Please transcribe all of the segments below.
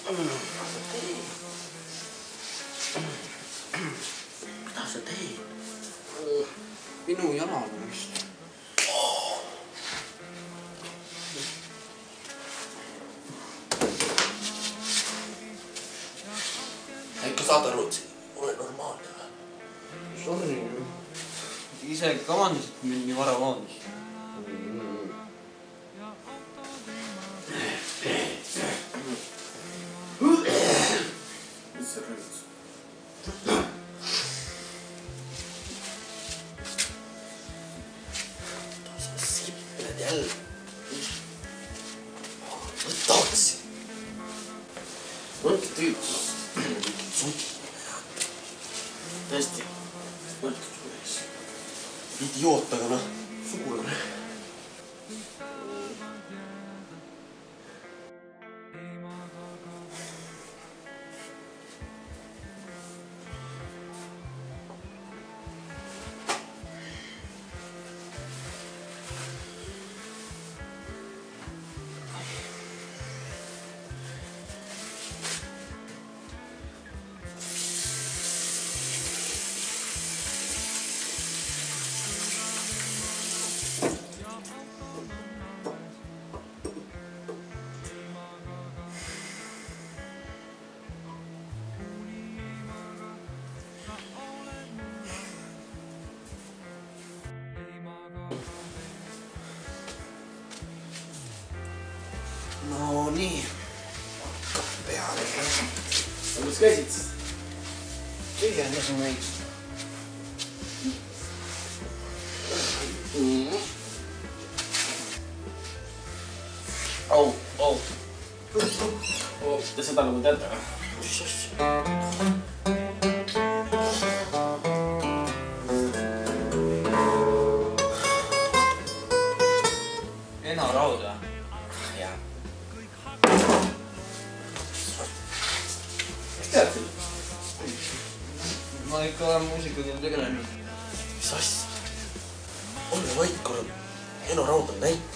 Mida sa teed? Minu jalal on vist. Ikka saad aru, et see ole normaalne või? Sorry. Ise kavandasid meil nii vara vaadus. Mis sa rõõd? Sa sipled jälle. Võtaks. Mõnki tüüp. Sugi. Tõesti. Mõtled sulle ees. Idioot, aga noh. Sugulane. No nii, hakkab peale. Kus käisid siis? Tühjendasin neid. Au. Te seda nagu teate või? Mis asja? Eno Raud või? Jah. Mis tead? Ma ikka olen muusikaga tegelenud. Mis asja? Ole vait, korral. Eno Raud on näitleja.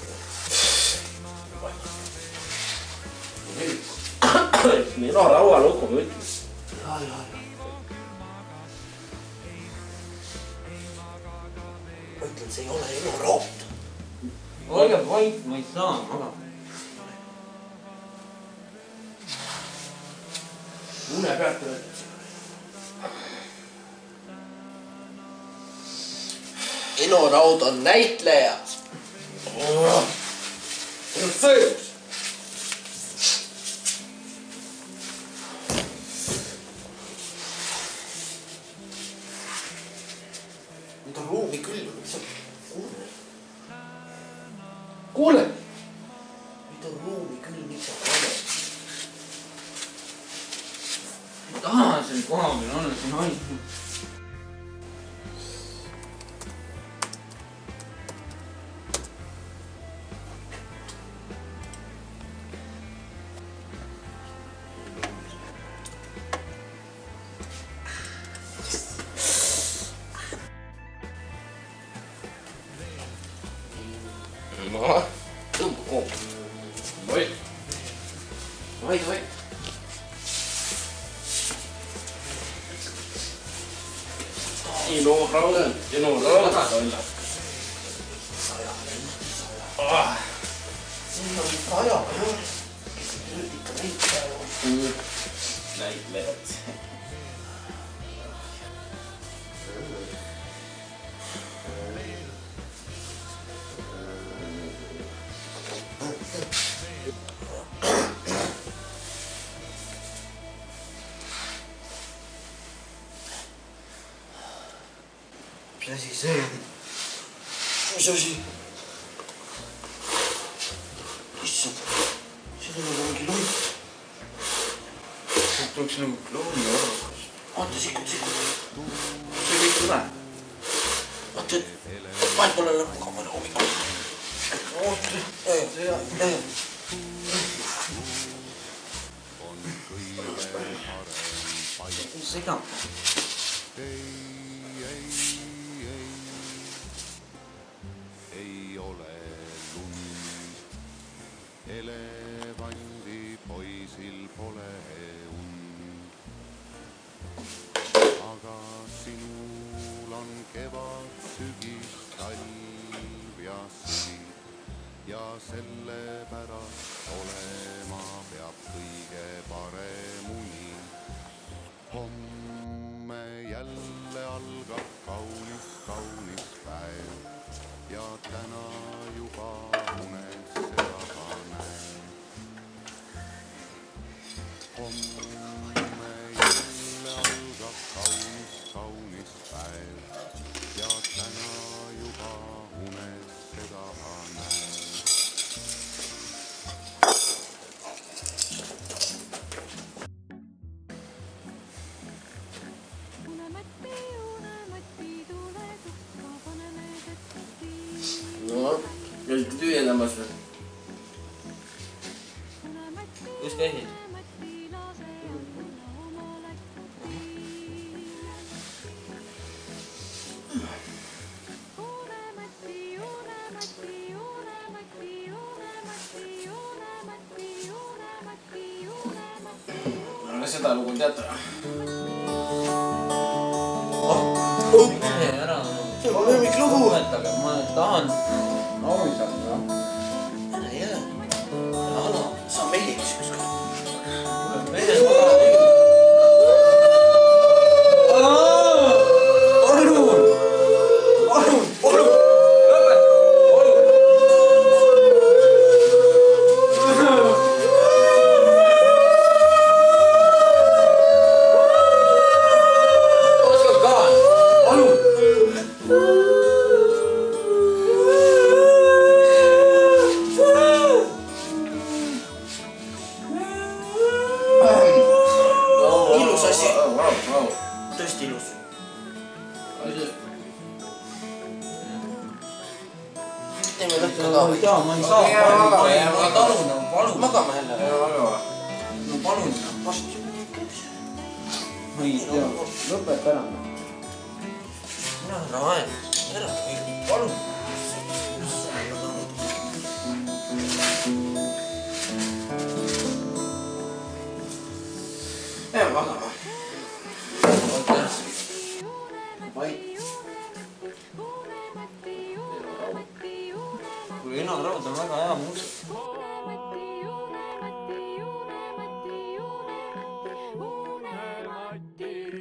Eno Raua lugu ma ütles. Ja. Ma ütlen, see ei ole Eno Raud. Olge vait, ma ei saa magama. Une pealt ütleb. Eno Raud on näitleja. Sõjus! Nüüd on ruumi küll, mis on kuule. Kuule! Nüüd on ruumi küll, mis on kuule. Taha selle koha peal olla, see on ainult. No, tõmba koom. Oi! Vai. Eno Raud on. Saja. Siin on saja. Nüüd ikka näitleja. näitlejad. Mis asi see on? Mis asi? Issand, siin on mingi lunt. See tuleks nagu klooni orgas. Vaata, sikud. See kõik tule. Vaata, vaat mulle lõpp kamale hommikul. Oota, Sega. Ei ole lund, elevandi poisil pole No, käisite tühjendamas või? Kus käisid? Aga seda lugu teate? Mine ära. See on lemmiklugu. Mõetage, ma tahan laulda. Ära jää. Anna, sa mehiks ükskord. Mene magama. Palun! Palun! Palun! Lõpeta! Palun! Oskad ka? Palun! Ilus asi. Vau. Tõesti ilus. Teeme lõhka ka või? Jaa, ma ei saa. Ma talun, palun. Magama jälle. No palun. Vastu. Ma ei tea. Lõpeta ära. Mina ära aeg. Ära. Palun. Jääme magama. Vai. Kui Eno-Raud on väga hea muusik. Unematti.